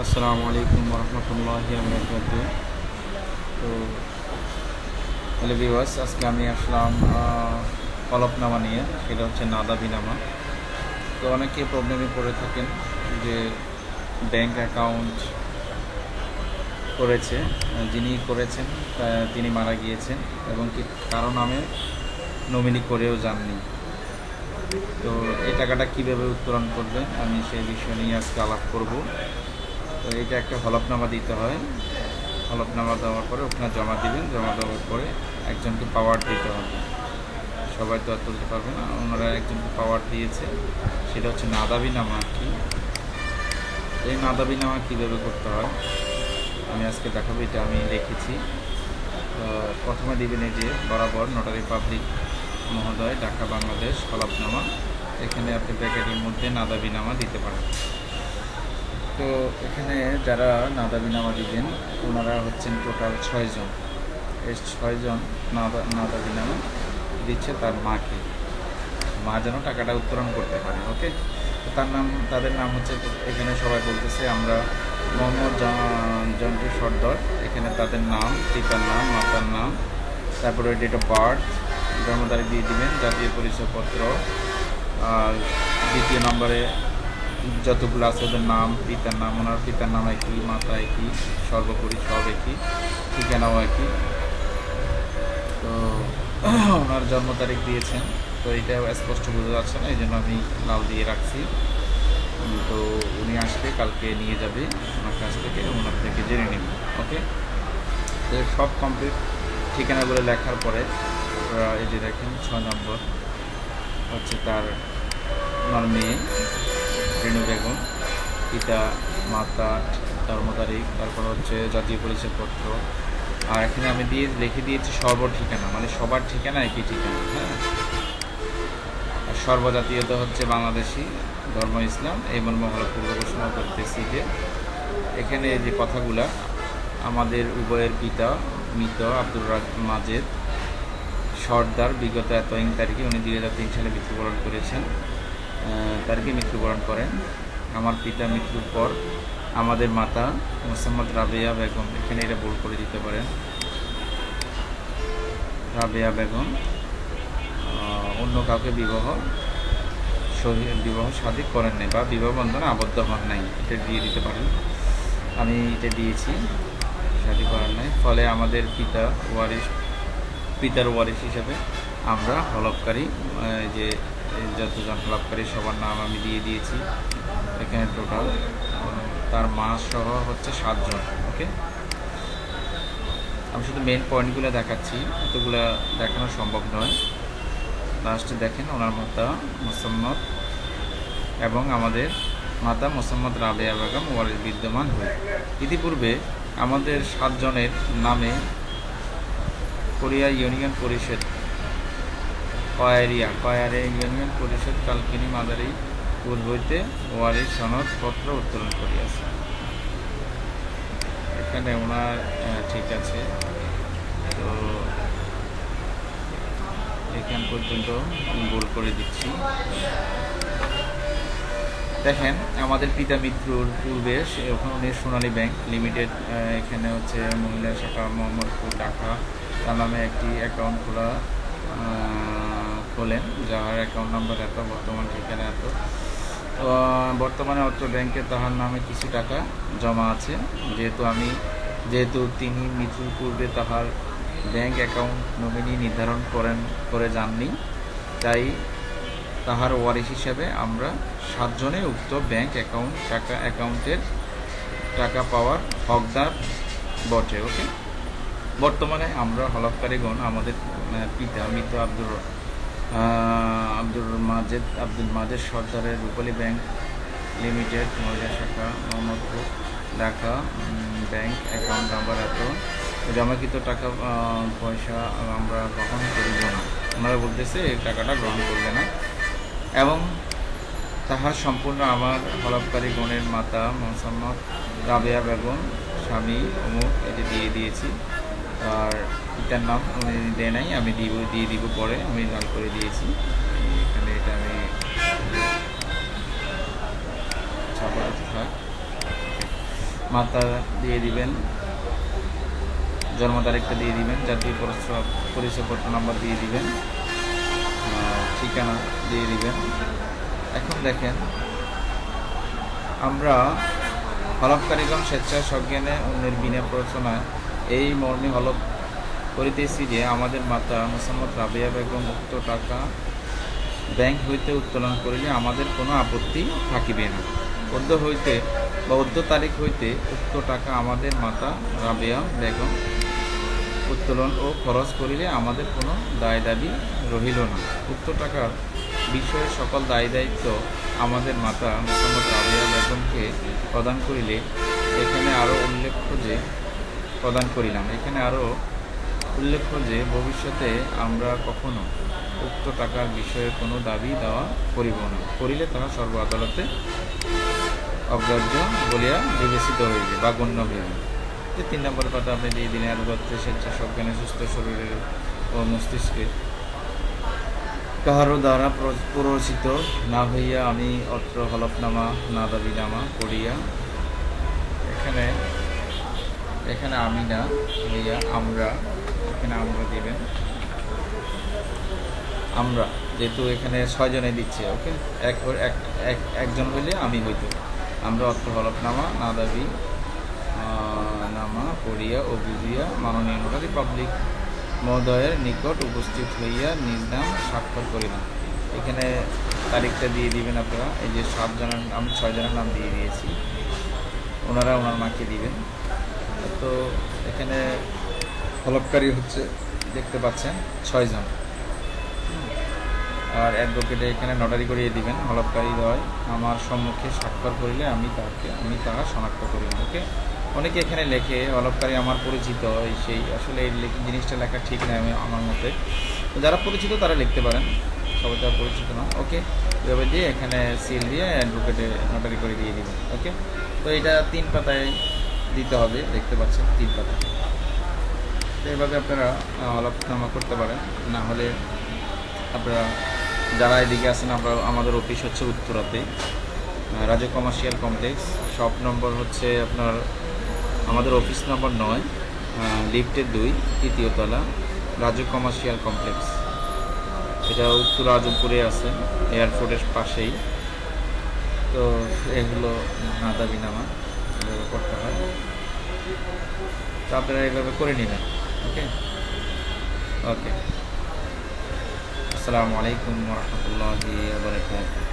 আসসালামু আলাইকুম রহমতুল্লাহি বারাকাতুহু। তো হ্যালো ভিউয়ার্স, আজকে আমি আসলাম হলফনামা নিয়ে। সেটা হচ্ছে নাদাবিনামা। তো অনেকে প্রবলেমে পড়ে থাকেন যে ব্যাংক অ্যাকাউন্ট করেছে, যিনি করেছেন তিনি মারা গিয়েছেন এবং কি কারো নামে নমিনি করেও যাননি। তো এই টাকাটা কীভাবে উত্তোলন করবে আমি সেই বিষয় নিয়ে আজকে আলাপ করব। তো এটা একটা হলফনামা দিতে হয়। হলফনামা দেওয়ার পরে ওখানে জমা দিবেন, জমা দেওয়ার পরে একজনকে পাওয়ার দিতে হবে। সবাই তো আর তুলতে পারবে না, ওনারা একজনকে পাওয়ার দিয়েছে, সেটা হচ্ছে নাদাবিনামা আর কি। এই নাদাবিনামা কীভাবে করতে হয় আমি আজকে দেখাবো। এটা আমি দেখেছি। প্রথমে দিবেন এই যে বরাবর নোটারি পাবলিক মহোদয়, ঢাকা বাংলাদেশ, হলফনামা। এখানে আপনি প্যাকেটের মধ্যে নাদাবিনামা দিতে পারেন। তো এখানে যারা নাদাবিনামা দিবেন ওনারা হচ্ছেন টোটাল 6 জন। এই 6 জন নাদাবিনামা দিচ্ছে তার মাকে, মা যেন টাকাটা উত্তোলন করতে পারে। ওকে, তো তাদের নাম হচ্ছে, এখানে সবাই বলতেছে আমরা মোহাম্মদ জন্টু সর্দার। এখানে তাদের নাম, পিতার নাম, মাতার নাম, তারপরে ডেট অফ বার্থ, জন্ম তারিখ দিয়ে দিবেন, জাতীয় পরিচয়পত্র, আর দ্বিতীয় নম্বরে যতগুলো আছে ওদের নাম, পিতার নাম, ওনার পিতার নাম একই, মাতা একই, সর্বোপরি সব একই, ঠিকানাও একই। তো ওনার জন্ম তারিখ দিয়েছেন, তো এটা স্পষ্ট বোঝা যাচ্ছে না, এই জন্য আমি লাল দিয়ে রাখছি। তো উনি আসলে কালকে নিয়ে যাবে ওনার কাছ থেকে, ওনার থেকে জেনে নেব। ওকে, তো সব কমপ্লিট ঠিকানাগুলো লেখার পরে এই যে দেখেন 6 নম্বর হচ্ছে তার ওনার মেয়ে রেণু বেগম, পিতা, মাতা, জন্ম তারিখ, তারপর হচ্ছে জাতীয় পরিচয়পত্র। আর এখানে আমি লিখে দিয়েছি সর্ব ঠিকানা, মানে সবার ঠিকানা একই ঠিকানা। হ্যাঁ, আর সর্বজাতীয়তা হচ্ছে বাংলাদেশি, ধর্ম ইসলাম, এই মর্মে আমরা পূর্ব ঘোষণা করতেছি যে এখানে যে কথাগুলা, আমাদের উভয়ের পিতা মৃত আব্দুর মাজেদ সর্দার বিগত এত তারিখে, উনি 2003 সালে মৃত্যুবরণ করেছেন, তারিখে মৃত্যুবরণ করেন। আমার পিতা মৃত্যুর পর আমাদের মাতা মোসাম্মদ রাবেয়া বেগম, এখানে এটা ভুল করে দিতে পারেন, রাবেয়া বেগম অন্য কাউকে বিবাহ শাদী করেন নাই বা বিবাহ বন্ধনে আবদ্ধ হন নাই, এটা দিয়ে দিতে পারেন। আমি এটা দিয়েছি, শাদী করেন নাই। ফলে আমাদের পিতার ওয়ারিশ হিসেবে আমরা হলফকারী, যে যতজন হলফকারী সবার নাম আমি দিয়ে দিয়েছি। এখানে টোটাল তার মা সহ হচ্ছে 7 জন। ওকে, আমি শুধু মেন পয়েন্টগুলো দেখাচ্ছি, এতগুলো দেখানো সম্ভব নয়। লাস্টে দেখেন ওনার মাতা মোসাম্মদ এবং আমাদের মাতা মোসাম্মদ রাবেয়া বেগম ওয়ারিশ বিদ্যমান হই। ইতিপূর্বে আমাদের 7 জনের নামে কোরিয়া ইউনিয়ন পরিষদ, কয়ারিয়া ইউনিয়ন পরিষদ কালকিনি মাদারি পুর হইতে ওয়ারিশ সনদপত্র উত্তোলন করিয়াছে। এখানে ওনার ঠিক আছে। তো এখান পর্যন্ত ভুল করে দিচ্ছি। দেখেন আমাদের পিতা মৃত্যুর পূর্বে উনি সোনালী ব্যাংক লিমিটেড, এখানে হচ্ছে মহিলা শাখা মোহাম্মদপুর, ঢাকা, তার নামে একটি অ্যাকাউন্ট খোলেন, যার অ্যাকাউন্ট নাম্বার এত, বর্তমান ঠিকানা এত। বর্তমানে অত্র ব্যাংকে তাহার নামে কিছু টাকা জমা আছে। যেহেতু তিনি মৃত্যুর পূর্বে তাহার ব্যাংক অ্যাকাউন্ট নমিনি নির্ধারণ করে যাননি, তাই তাহার ওয়ারিশ হিসেবে আমরা 7 জনে উক্ত ব্যাংক অ্যাকাউন্টের টাকা পাওয়ার হকদার বটে। ওকে, বর্তমানে আমরা হলফকারীগণ আমাদের পিতা মৃত আব্দুল মাজেদ সর্দারের রূপালী ব্যাংক লিমিটেড, মহিলা শাখা, Mohammadpur, Dhaka, bank account number এত, জমাকৃত টাকা পয়সা আমরা গ্রহণ করিব না। ওনারা বলতেছে এই টাকাটা গ্রহণ করবে না, এবং তাহার সম্পূর্ণ আমার হলফকারী গণের মাতা মোসাম্মদ রাবেয়া বেগম, স্বামী অমুক, এটি দিয়ে দিয়েছি। আর পিতার নাম উনি দেয় নাই, আমি দিয়ে দিব পরে, আমি লাল করে দিয়েছি। এখানে এটা আমি ছাপা থাক। মাতা দিয়ে দিবেন, জন্ম তারিখটা দিয়ে দিবেন, জাতীয় পরিচয়পত্র নাম্বার দিয়ে দিবেন, ঠিকানা দিয়ে দিবেন। এখন দেখেন, আমরা হলফকারীগণ স্বেচ্ছায় সজ্ঞানে অন্যের বিনা প্ররোচনায় এই মর্মে হলফ করিতেছি যে আমাদের মাতা মোসাম্মদ রাবেয়া বেগম উক্ত টাকা ব্যাংক হইতে উত্তোলন করিলে আমাদের কোনো আপত্তি থাকিবে না। অদ্য হইতে বা অদ্য তারিখ হইতে উক্ত টাকা আমাদের মাতা রাবেয়া বেগম উত্তোলন ও খরচ করিলে আমাদের কোনো দায় দাবি রহিল না। উক্ত টাকার বিষয়ে সকল দায় দায়িত্ব আমাদের মাতা মোসাম্মদ রাবেয়া বেগমকে প্রদান করিলে এখানে আরও উল্লেখ্য যে ভবিষ্যতে আমরা কখনো উক্ত টাকার বিষয়ে কোনো দাবি দেওয়া করিব না, করিলে তাহা সর্ব আদালতে অগ্রাহ্য বলিয়া বিবেচিত হইবে বা গণ্য হইবে। যে 3 নম্বর কথা আপনি দিয়ে দিলেন, আনুগত্যে স্বেচ্ছা সজ্ঞানে সুস্থ শরীরের ও মস্তিষ্কে কাহারও দ্বারা প্ররোচিত না হইয়া আমি অত্র হলফনামা না দাবিনামা করিয়া, এখানে আমি না হইয়া আমরা, এখানে আমরা দিবেন, আমরা যেহেতু এখানে 6 জনে দিচ্ছে, ওকে, একজন হইলে আমি হইতো, আমরা অত্র হলফনামা না দাবি নামা পড়িয়া ও বুঝিয়া মাননীয় নোটারি পাবলিক মহোদয়ের নিকট উপস্থিত হইয়া নিজ নাম স্বাক্ষর করিলাম। এখানে তারিখটা দিয়ে দিবেন আপনারা। এই যে 7 জনের, আমি 6 জনের নাম দিয়ে দিয়েছি, ওনারা ওনার মাকে দিবেন। তো এখানে হলফকারী হচ্ছে, দেখতে পাচ্ছেন 6 জন, আর অ্যাডভোকেটে এখানে নটারি করিয়ে দিবেন। হলফকারী হয় আমার সম্মুখে স্বাক্ষর করিলে আমি তাহা শনাক্ত করি। ওকে, অনেকে এখানে লেখে হলফকারী আমার পরিচিত সেই, আসলে এই জিনিসটা লেখা ঠিক নয় আমার মতে। তো যারা পরিচিত তারা লিখতে পারেন, সবাই তারা পরিচিত না। ওকে, এভাবে দিয়ে এখানে সিল দিয়ে অ্যাডভোকেটে নটারি করে দিয়ে দিবেন। ওকে, তো এটা 3 পাতায় দিতে হবে, দেখতে পাচ্ছেন 3 পাতা। তো এইভাবে আপনারা হলফনামা করতে পারেন। না হলে আপনারা যারা এদিকে আছেন, আমাদের অফিস হচ্ছে উত্তরাতে, Raju commercial complex, shop number হচ্ছে আপনার, আমাদের অফিস নম্বর 9, লিফটের 2, 3য় তলা, রাজু কমার্শিয়াল কমপ্লেক্স। এটা উত্তর আজমপুরে আছে, এয়ারপোর্টের পাশেই। তো এগুলো না দাবিনামা এভাবে করতে হয়, তো আপনারা এইভাবে করে নেবেন। ওকে, আসসালামু আলাইকুম ওয়া রাহমাতুল্লাহি ওয়া বারাকাতুহু।